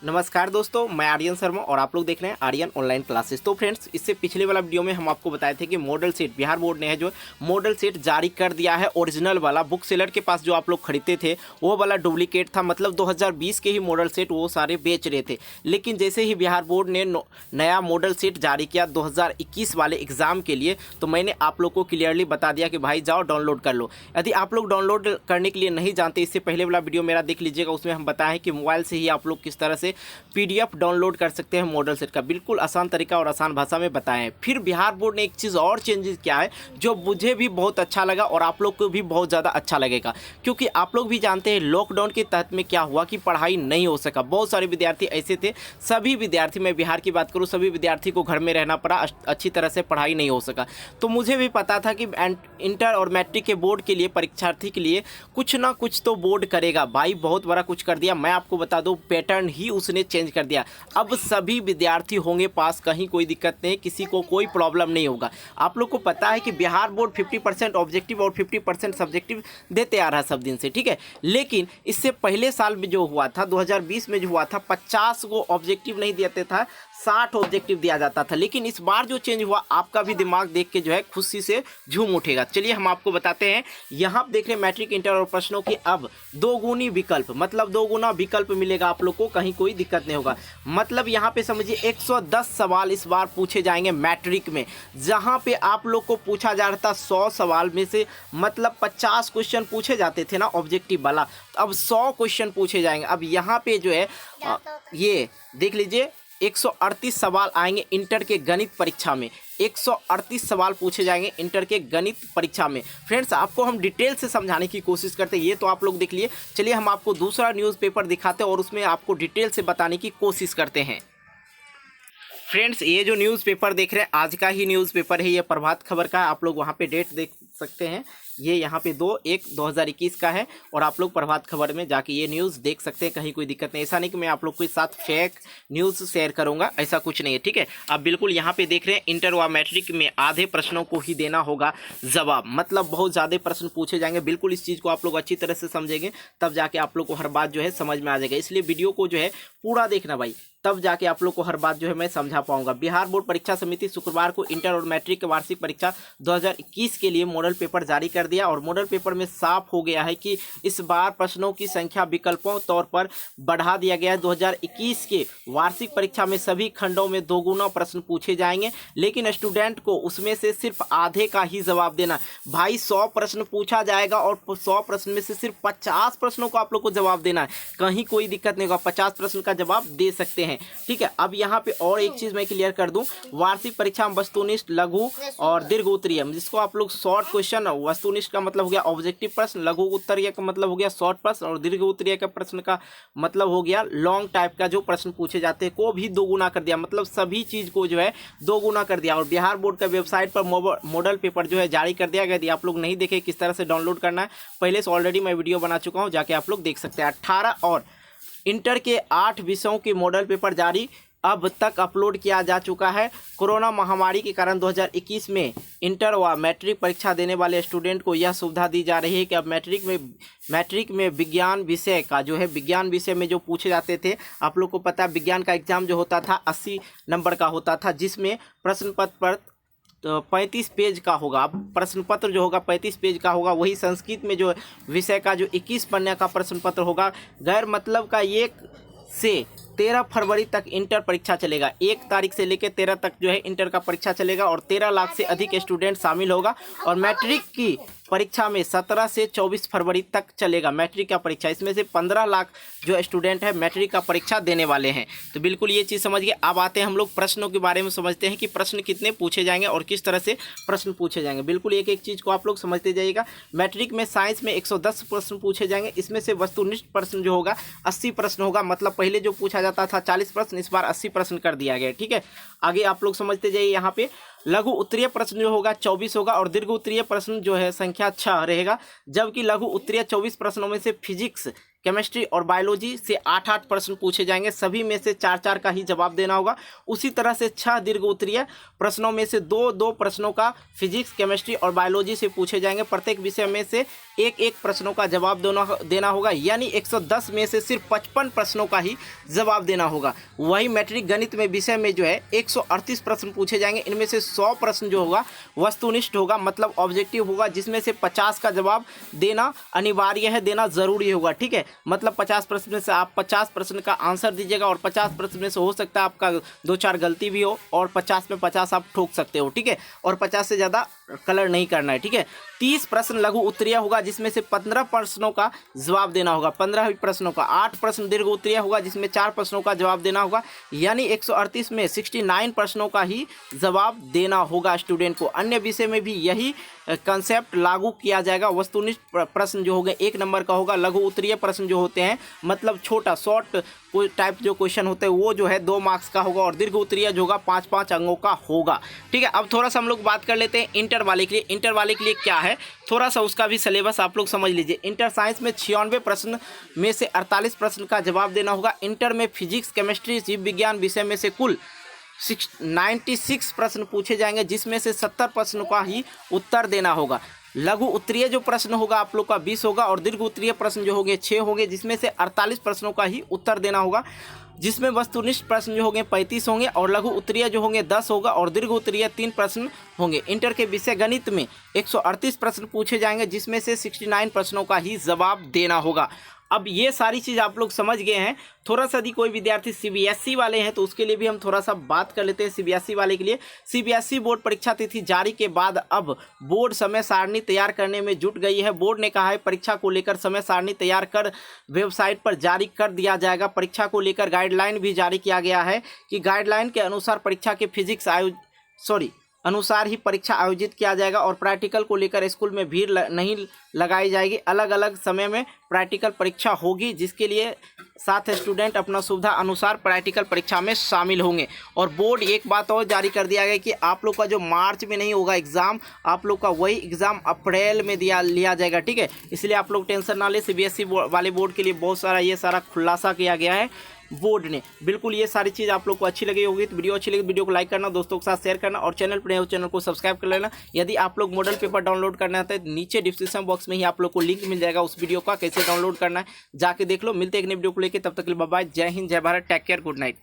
नमस्कार दोस्तों, मैं आर्यन शर्मा और आप लोग देख रहे हैं आर्यन ऑनलाइन क्लासेस। तो फ्रेंड्स, इससे पिछले वाला वीडियो में हम आपको बताए थे कि मॉडल सेट बिहार बोर्ड ने है जो मॉडल सेट जारी कर दिया है। ओरिजिनल वाला बुक सेलर के पास जो आप लोग खरीदते थे वो वाला डुप्लीकेट था, मतलब 2020 के ही मॉडल सेट वो सारे बेच रहे थे। लेकिन जैसे ही बिहार बोर्ड ने नया मॉडल सेट जारी किया 2021 वाले एग्ज़ाम के लिए, तो मैंने आप लोग को क्लियरली बता दिया कि भाई जाओ डाउनलोड कर लो। यदि आप लोग डाउनलोड करने के लिए नहीं जानते, इससे पहले वाला वीडियो मेरा देख लीजिएगा, उसमें हम बताएं कि मोबाइल से ही आप लोग किस तरह से पीडीएफ डाउनलोड कर सकते हैं मॉडल सेट का। बिल्कुल आसान तरीका और आसान भाषा में बताएं। फिर बिहार बोर्ड ने एक चीज़ और चेंजेस किया है जो मुझे भी बहुत अच्छा लगा और आप लोग को भी बहुत ज़्यादा अच्छा लगेगा, क्योंकि आप लोग भी जानते हैं लॉकडाउन के तहत में क्या हुआ कि पढ़ाई नहीं हो सका। बहुत सारे विद्यार्थी ऐसे थे, सभी विद्यार्थी, मैं बिहार की बात करूँ, सभी विद्यार्थी को घर में रहना पड़ा, अच्छी तरह से पढ़ाई नहीं हो सका। तो मुझे भी पता था कि इंटर और मैट्रिक के बोर्ड के लिए, परीक्षार्थी के लिए कुछ ना कुछ तो बोर्ड करेगा। भाई बहुत बड़ा कुछ कर दिया। मैं आपको बता दूं, पैटर्न ही उसने चेंज कर दिया। अब सभी विद्यार्थी होंगे पास, कहीं कोई दिक्कत नहीं, किसी को कोई प्रॉब्लम नहीं होगा। आप लोग को पता है कि बिहार बोर्ड 50% ऑब्जेक्टिव और 50% सब्जेक्टिव देते आ रहा है सब दिन से, ठीक है। लेकिन इससे पहले साल में जो हुआ था, 2020 में जो हुआ था, 50 को ऑब्जेक्टिव नहीं देते था, 60 ऑब्जेक्टिव दिया जाता था। लेकिन इस बार जो चेंज हुआ, आपका भी दिमाग देख के जो है खुशी से झूम उठेगा। चलिए हम आपको बताते हैं। यहाँ देख रहे हैं मैट्रिक, इंटर और प्रश्नों की अब दोगुनी विकल्प, मतलब दोगुना विकल्प मिलेगा आप लोग को, कहीं कोई दिक्कत नहीं होगा। मतलब यहाँ पे समझिए 110 सवाल इस बार पूछे जाएंगे मैट्रिक में, जहाँ पे आप लोग को पूछा जा रहा था 100 सवाल में से, मतलब 50 क्वेश्चन पूछे जाते थे ना ऑब्जेक्टिव वाला, तो अब 100 क्वेश्चन पूछे जाएंगे। अब यहाँ पे जो है ये देख लीजिए 138 सवाल आएंगे इंटर के गणित परीक्षा में। 138 सवाल पूछे जाएंगे इंटर के गणित परीक्षा में। फ्रेंड्स, आपको हम डिटेल से समझाने की कोशिश करते हैं, ये तो आप लोग देख लिए। चलिए हम आपको दूसरा न्यूज़पेपर दिखाते हैं और उसमें आपको डिटेल से बताने की कोशिश करते हैं। फ्रेंड्स, ये जो न्यूज़पेपर देख रहे हैं आज का ही न्यूज़पेपर है, ये प्रभात खबर का है। आप लोग वहाँ पे डेट देख सकते हैं, ये यहाँ पे 2/1/2021 का है और आप लोग प्रभात खबर में जाके ये न्यूज़ देख सकते हैं, कहीं कोई दिक्कत नहीं। ऐसा नहीं कि मैं आप लोग के साथ फेक न्यूज़ शेयर करूँगा, ऐसा कुछ नहीं है, ठीक है। आप बिल्कुल यहाँ पे देख रहे हैं इंटर व मैट्रिक में आधे प्रश्नों को ही देना होगा जवाब, मतलब बहुत ज़्यादा प्रश्न पूछे जाएंगे। बिल्कुल इस चीज़ को आप लोग अच्छी तरह से समझेंगे, तब जाके आप लोग को हर बात जो है समझ में आ जाएगा। इसलिए वीडियो को जो है पूरा देखना भाई, तब जाके आप लोग को हर बात जो है मैं समझा पाऊंगा। बिहार बोर्ड परीक्षा समिति शुक्रवार को इंटर और मैट्रिक के वार्षिक परीक्षा 2021 के लिए मॉडल पेपर जारी कर दिया और मॉडल पेपर में साफ हो गया है कि इस बार प्रश्नों की संख्या विकल्पों तौर पर बढ़ा दिया गया है। 2021 के वार्षिक परीक्षा में सभी खंडों में दोगुना प्रश्न पूछे जाएंगे, लेकिन स्टूडेंट को उसमें से सिर्फ आधे का ही जवाब देना। भाई 100 प्रश्न पूछा जाएगा और 100 प्रश्न में से सिर्फ 50 प्रश्नों को आप लोग को जवाब देना है, कहीं कोई दिक्कत नहीं होगा, 50 प्रश्न का जवाब दे सकते हैं, ठीक है। अब यहाँ पे और एक चीज मैं क्लियर कर दूं, वार्षिक परीक्षा में वस्तुनिष्ठ, लघु और दीर्घ उत्तरीय, जिसको आप लोग शॉर्ट क्वेश्चन, वस्तुनिष्ठ का मतलब हो गया ऑब्जेक्टिव प्रश्न, लघु उत्तरीय का मतलब हो गया शॉर्ट प्रश्न और दीर्घ उत्तरीय का प्रश्न का मतलब हो गया लॉन्ग टाइप का जो प्रश्न पूछे जाते हैं, को भी दोगुना कर दिया। मतलब सभी चीज को जो है दोगुना कर दिया और बिहार बोर्ड का वेबसाइट पर मॉडल पेपर जो है जारी कर दिया गया। यदि आप लोग नहीं देखे किस तरह से डाउनलोड करना है, पहले से ऑलरेडी मैं वीडियो बना चुका हूँ, जाके आप लोग देख सकते हैं। 18 और इंटर के 8 विषयों के मॉडल पेपर जारी अब तक अपलोड किया जा चुका है। कोरोना महामारी के कारण 2021 में इंटर व मैट्रिक परीक्षा देने वाले स्टूडेंट को यह सुविधा दी जा रही है कि अब मैट्रिक में विज्ञान विषय का जो है, विज्ञान विषय में जो पूछे जाते थे, आप लोग को पता है विज्ञान का एग्जाम जो होता था 80 नंबर का होता था, जिसमें प्रश्न पत्र पर 35 पेज का होगा। अब प्रश्न पत्र जो होगा 35 पेज का होगा। वही संस्कृत में जो विषय का जो 21 पन्ने का प्रश्न पत्र होगा। गैर मतलब का 1 से 13 फरवरी तक इंटर परीक्षा चलेगा। 1 तारीख से लेकर 13 तक जो है इंटर का परीक्षा चलेगा और 13 लाख से अधिक स्टूडेंट शामिल होगा। और मैट्रिक की परीक्षा में 17 से 24 फरवरी तक चलेगा मैट्रिक का परीक्षा। इसमें से 15 लाख जो स्टूडेंट है मैट्रिक का परीक्षा देने वाले हैं। तो बिल्कुल ये चीज़ समझ गए। अब आते हैं हम लोग प्रश्नों के बारे में, समझते हैं कि प्रश्न कितने पूछे जाएंगे और किस तरह से प्रश्न पूछे जाएंगे। बिल्कुल एक एक चीज़ को आप लोग समझते जाइएगा। मैट्रिक में साइंस में 110 प्रश्न पूछे जाएंगे। इसमें से वस्तुनिष्ठ प्रश्न जो होगा 80 प्रश्न होगा, मतलब पहले जो पूछा जाता था 40 प्रश्न, इस बार 80 प्रश्न कर दिया गया, ठीक है। आगे आप लोग समझते जाइए। यहाँ पे लघु उत्तरीय प्रश्न जो होगा 24 होगा और दीर्घ उत्तरीय प्रश्न जो है संख्या 6 रहेगा, जबकि लघु उत्तरीय 24 प्रश्नों में से फिजिक्स केमिस्ट्री और बायोलॉजी से 8-8 प्रश्न पूछे जाएंगे, सभी में से 4-4 का ही जवाब देना होगा। उसी तरह से 6 दीर्घ उत्तरीय प्रश्नों में से 2-2 प्रश्नों का फिजिक्स, केमिस्ट्री और बायोलॉजी से पूछे जाएंगे। प्रत्येक विषय में से 1-1 प्रश्नों का जवाब देना होगा, यानी 110 में से सिर्फ 55 प्रश्नों का ही जवाब देना होगा। वही मैट्रिक गणित में विषय में जो है 138 प्रश्न पूछे जाएंगे। इनमें से 100 प्रश्न जो होगा वस्तुनिष्ठ होगा, मतलब ऑब्जेक्टिव होगा, जिसमें से 50 का जवाब देना अनिवार्य है, देना जरूरी होगा। ठीक है, मतलब 50 प्रश्न में से आप 50 प्रश्न का आंसर दीजिएगा और 50 प्रश्न में से हो सकता है आपका 2-4 गलती भी हो और 50 में 50 आप ठोक सकते हो। ठीक है, और 50 से ज़्यादा कलर नहीं करना है। ठीक है, 30 प्रश्न लघु उत्तरीय होगा, जिसमें से 15 प्रश्नों का जवाब देना होगा, 15 प्रश्नों का। 8 प्रश्न दीर्घ उत्तरीय होगा, जिसमें 4 प्रश्नों का जवाब देना होगा, यानी 138 में 69 प्रश्नों का ही जवाब देना होगा स्टूडेंट को। अन्य विषय में भी यही कंसेप्ट लागू किया जाएगा। वस्तुनिष्ठ प्रश्न जो होगा 1 नंबर का होगा। लघु उत्तरीय प्रश्न जो होते हैं, मतलब छोटा शॉर्ट कोई टाइप जो क्वेश्चन होते हैं, वो जो है 2 मार्क्स का होगा, और दीर्घ उत्तरीय जो होगा 5-5 अंकों का होगा। ठीक है, अब थोड़ा सा हम लोग बात कर लेते हैं इंटर वाले के लिए। इंटर वाले के लिए क्या है, थोड़ा सा उसका भी सिलेबस आप लोग समझ लीजिए। इंटर साइंस में 96 प्रश्न में से 48 प्रश्न का जवाब देना होगा। इंटर में फिजिक्स, केमिस्ट्री, जीव विज्ञान विषय में से कुल 96 प्रश्न पूछे जाएंगे, जिसमें से 70 प्रश्नों का ही उत्तर देना होगा। लघु उत्तरीय जो प्रश्न होगा आप लोग का 20 होगा, और दीर्घ उत्तरीय प्रश्न जो होंगे 6 होंगे, जिसमें से 48 प्रश्नों का ही उत्तर देना होगा, जिसमें वस्तुनिष्ठ प्रश्न जो होंगे 35 होंगे, और लघु उत्तरीय जो होंगे 10 होगा, और दीर्घ उत्तरीय 3 प्रश्न होंगे। इंटर के विषय गणित में 138 प्रश्न पूछे जाएंगे, जिसमें से 69 प्रश्नों का ही जवाब देना होगा। अब ये सारी चीज़ आप लोग समझ गए हैं। थोड़ा सा यदि कोई विद्यार्थी सीबीएसई वाले हैं तो उसके लिए भी हम थोड़ा सा बात कर लेते हैं। सीबीएसई वाले के लिए सीबीएसई बोर्ड परीक्षा तिथि जारी के बाद अब बोर्ड समय सारणी तैयार करने में जुट गई है। बोर्ड ने कहा है परीक्षा को लेकर समय सारणी तैयार कर वेबसाइट पर जारी कर दिया जाएगा। परीक्षा को लेकर गाइडलाइन भी जारी किया गया है कि गाइडलाइन के अनुसार परीक्षा के फिजिक्स अनुसार ही परीक्षा आयोजित किया जाएगा, और प्रैक्टिकल को लेकर स्कूल में भीड़ नहीं लगाई जाएगी। अलग अलग समय में प्रैक्टिकल परीक्षा होगी, जिसके लिए साथ स्टूडेंट अपना सुविधा अनुसार प्रैक्टिकल परीक्षा में शामिल होंगे। और बोर्ड एक बात और जारी कर दिया गया कि आप लोग का जो मार्च में नहीं होगा एग्ज़ाम, आप लोग का वही एग्ज़ाम अप्रैल में लिया जाएगा। ठीक है, इसलिए आप लोग टेंशन ना ले। सीबीएसई वाले बोर्ड के लिए बहुत सारा ये सारा खुलासा किया गया है बोर्ड ने। बिल्कुल ये सारी चीज़ आप लोग को अच्छी लगी होगी तो वीडियो अच्छी लगी वीडियो को लाइक करना, दोस्तों के साथ शेयर करना, और चैनल पर नए हो चैनल को सब्सक्राइब कर लेना। यदि आप लोग मॉडल पेपर डाउनलोड करना है तो नीचे डिस्क्रिप्शन बॉक्स में ही आप लोग को लिंक मिल जाएगा उस वीडियो का, कैसे डाउनलोड करना है जाके देख लो। मिलते हैं एक नई वीडियो को लेकर, तब तक के लिए बाय बाय। जय हिंद, जय Bharat, take care, good night.